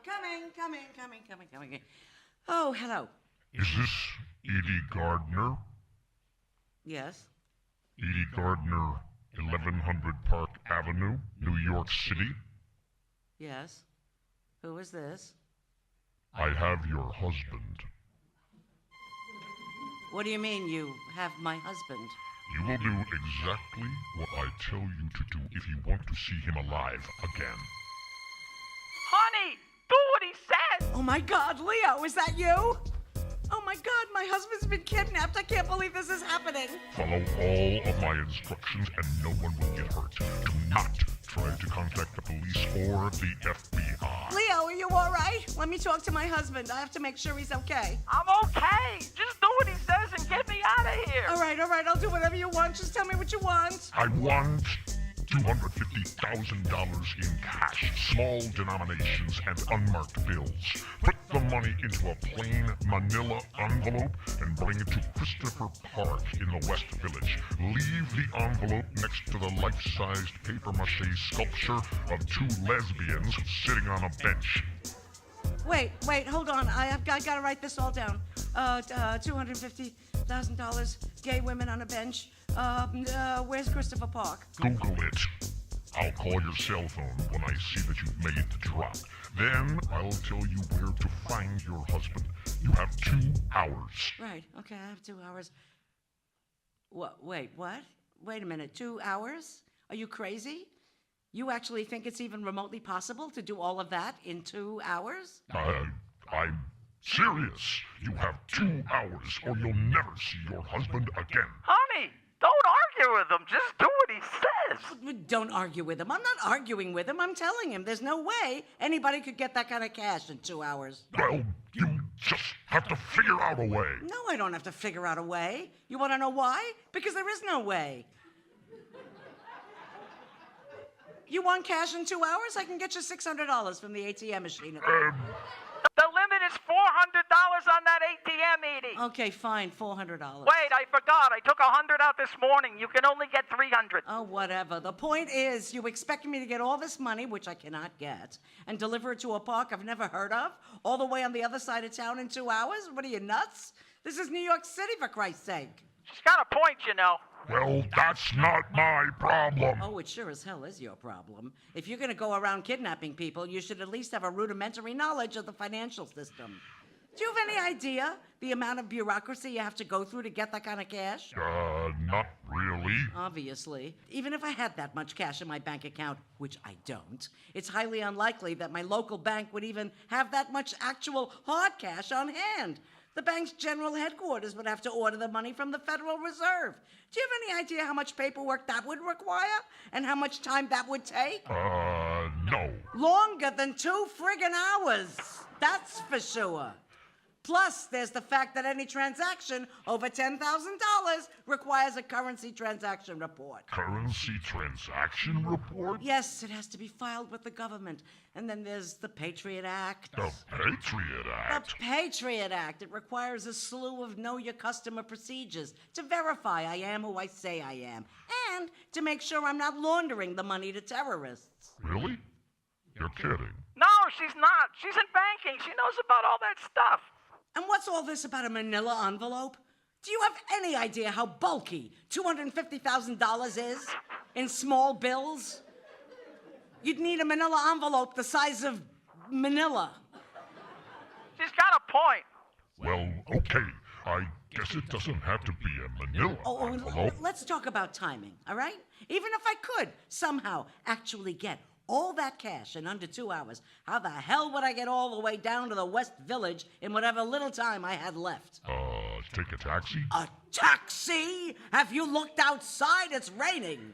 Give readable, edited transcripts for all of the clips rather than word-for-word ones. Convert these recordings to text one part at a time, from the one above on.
Coming. Oh, hello. Is this Edie Gardner? Yes? Edie Gardner, 1100 Park Avenue, New York City? Yes? Who is this? I have your husband. What do you mean you have my husband? You will do exactly what I tell you to do if you want to see him alive again. Honey, do what he says! Oh my God, Leo, is that you? Oh my God, my husband's been kidnapped. I can't believe this is happening. Follow all of my instructions and no one will get hurt. Do not try to contact the police or the FBI. Leo, are you all right? Let me talk to my husband. I have to make sure he's okay. I'm okay. Just do what he says and get me out of here. All right. I'll do whatever you want. Just tell me what you want. I want $250,000 in cash, small denominations, and unmarked bills. Put the money into a plain manila envelope and bring it to Christopher Park in the West Village. Leave the envelope next to the life-sized papier-mâché sculpture of two lesbians sitting on a bench. Wait, hold on. I gotta write this all down. $250,000, gay women on a bench. Where's Christopher Park? Google it. I'll call your cell phone when I see that you've made the drop. Then I'll tell you where to find your husband. You have 2 hours. Right, okay, I have 2 hours. What? Wait, what? Wait a minute, 2 hours? Are you crazy? You actually think it's even remotely possible to do all of that in 2 hours? I'm serious. You have 2 hours or you'll never see your husband again. Honey, don't argue with him. Just do what he says. Don't argue with him. I'm not arguing with him. I'm telling him there's no way anybody could get that kind of cash in 2 hours. Well, you just have to figure out a way. No, I don't have to figure out a way. You want to know why? Because there is no way. You want cash in 2 hours? I can get you $600 from the ATM machine. The limit is $400 on that ATM, Edie. Okay, fine, $400. Wait, I forgot. I took 100 out this morning. You can only get 300. Oh, whatever. The point is, you expect me to get all this money, which I cannot get, and deliver it to a park I've never heard of, all the way on the other side of town in 2 hours? What are you, nuts? This is New York City, for Christ's sake. She's got a point, you know. Well, that's not my problem. Oh, it sure as hell is your problem. If you're going to go around kidnapping people, you should at least have a rudimentary knowledge of the financial system. Do you have any idea the amount of bureaucracy you have to go through to get that kind of cash? Not really. Obviously. Even if I had that much cash in my bank account, which I don't, it's highly unlikely that my local bank would even have that much actual hard cash on hand. The bank's general headquarters would have to order the money from the Federal Reserve. Do you have any idea how much paperwork that would require? And how much time that would take? No. Longer than 2 friggin' hours. That's for sure. Plus, there's the fact that any transaction over $10,000 requires a currency transaction report. Currency transaction report? Yes, it has to be filed with the government. And then there's the Patriot Act. The Patriot Act? The Patriot Act. It requires a slew of know-your-customer procedures to verify I am who I say I am, and to make sure I'm not laundering the money to terrorists. Really? You're kidding. No, she's not. She's in banking. She knows about all that stuff. And what's all this about a manila envelope? Do you have any idea how bulky $250,000 is in small bills? You'd need a manila envelope the size of Manila. She's got a point. Well, okay. I guess it doesn't have to be a manila envelope. Let's talk about timing, all right? Even if I could somehow actually get all that cash in under 2 hours, how the hell would I get all the way down to the West Village in whatever little time I had left? Take a taxi? A taxi? Have you looked outside? It's raining.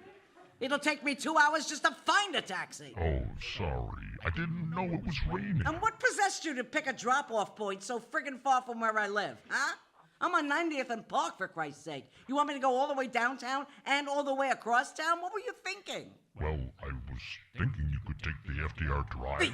It'll take me 2 hours just to find a taxi. Oh, sorry. I didn't know it was raining. And what possessed you to pick a drop-off point so friggin' far from where I live, huh? I'm on 90th and Park, for Christ's sake. You want me to go all the way downtown and all the way across town? What were you thinking? Well, I was thinking you could take the FDR Drive.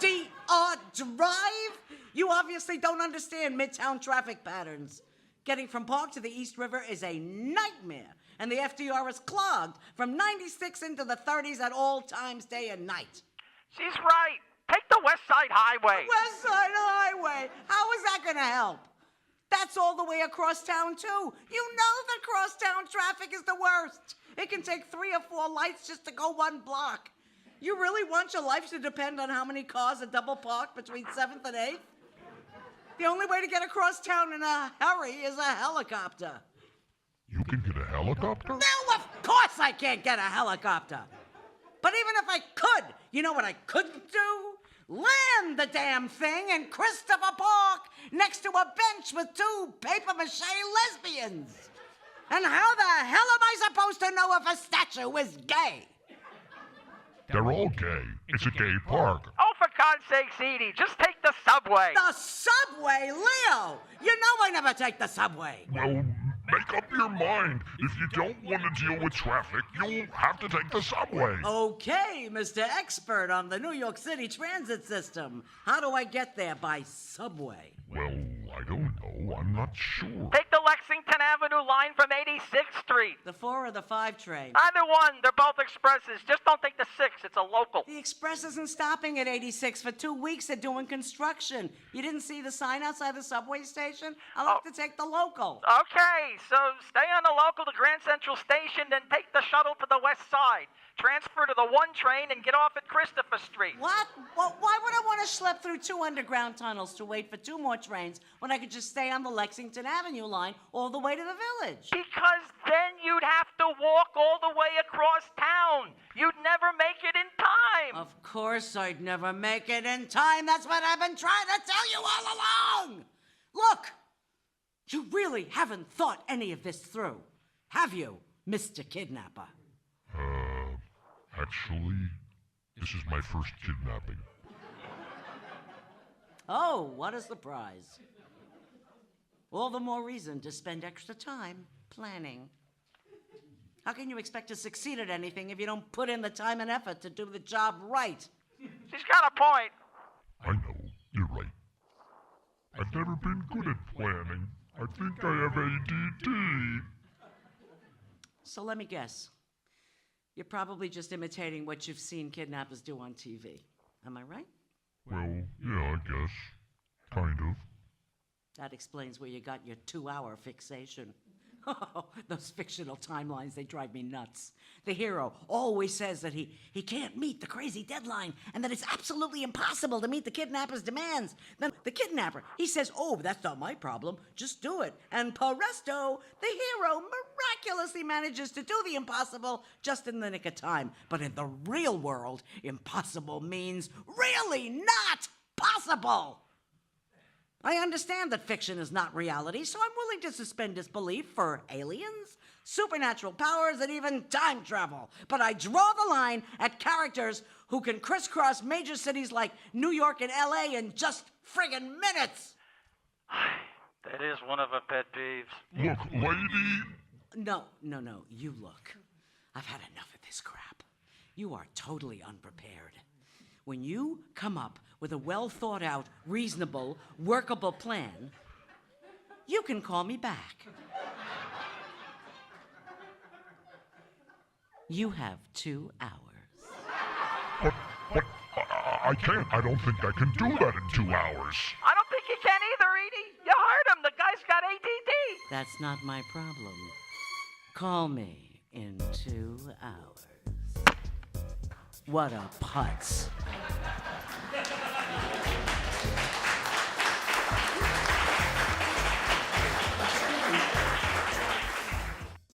The FDR Drive? You obviously don't understand Midtown traffic patterns. Getting from Park to the East River is a nightmare, and the FDR is clogged from 96 into the 30s at all times, day and night. She's right. Take the West Side Highway. West Side Highway. How is that going to help? That's all the way across town, too. You know that crosstown traffic is the worst. It can take 3 or 4 lights just to go 1 block. You really want your life to depend on how many cars are double parked between 7th and 8th? The only way to get across town in a hurry is a helicopter. You can get a helicopter? No, of course I can't get a helicopter. But even if I could, you know what I couldn't do? Land the damn thing in Christopher Park next to a bench with 2 papier-mâché lesbians. And how the hell am I supposed to know if a statue is gay? They're all gay. It's a gay park. Oh, for God's sakes, Edie, just take the subway. The subway, Leo! You know I never take the subway. Well, make up your mind. If you don't want to deal with traffic, you'll have to take the subway. Okay, Mr. Expert on the New York City transit system. How do I get there by subway? Well, I don't know. I'm not sure. Take the Lexington Avenue line from 86th Street. The 4 or the 5 train? Either one, they're both expresses. Just don't take the 6, it's a local. The express isn't stopping at 86 for 2 weeks. They're doing construction. You didn't see the sign outside the subway station? I'll have to take the local. Okay, so stay on the local to Grand Central Station, then take the shuttle to the west side. Transfer to the 1 train and get off at Christopher Street. What? Well, why would I want to schlep through 2 underground tunnels to wait for 2 more trains when I could just stay on the Lexington Avenue line all the way to the village? Because then you'd have to walk all the way across town. You'd never make it in time. Of course I'd never make it in time. That's what I've been trying to tell you all along. Look, you really haven't thought any of this through, have you, Mr. Kidnapper? Actually, this is my first kidnapping. Oh, what a surprise. All the more reason to spend extra time planning. How can you expect to succeed at anything if you don't put in the time and effort to do the job right? She's got a point. I know, you're right. I've never been good at planning. I think I have ADD. So let me guess. You're probably just imitating what you've seen kidnappers do on TV. Am I right? Well, yeah, I guess. Kind of. That explains where you got your 2-hour fixation. Oh, those fictional timelines, they drive me nuts. The hero always says that he can't meet the crazy deadline and that it's absolutely impossible to meet the kidnapper's demands. Then the kidnapper, he says, oh, that's not my problem, just do it. And presto, the hero miraculously manages to do the impossible just in the nick of time. But in the real world, impossible means really not possible. I understand that fiction is not reality, so I'm willing to suspend disbelief for aliens, supernatural powers, and even time travel. But I draw the line at characters who can crisscross major cities like New York and LA in just friggin' minutes. That is one of her pet peeves. Look, lady. No, you look. I've had enough of this crap. You are totally unprepared. When you come up with a well-thought-out, reasonable, workable plan, you can call me back. You have 2 hours. But, I can't. I don't think I can do that in 2 hours. I don't think you can either, Edie. You heard him. The guy's got ADD. That's not my problem. Call me in 2 hours. What a putz.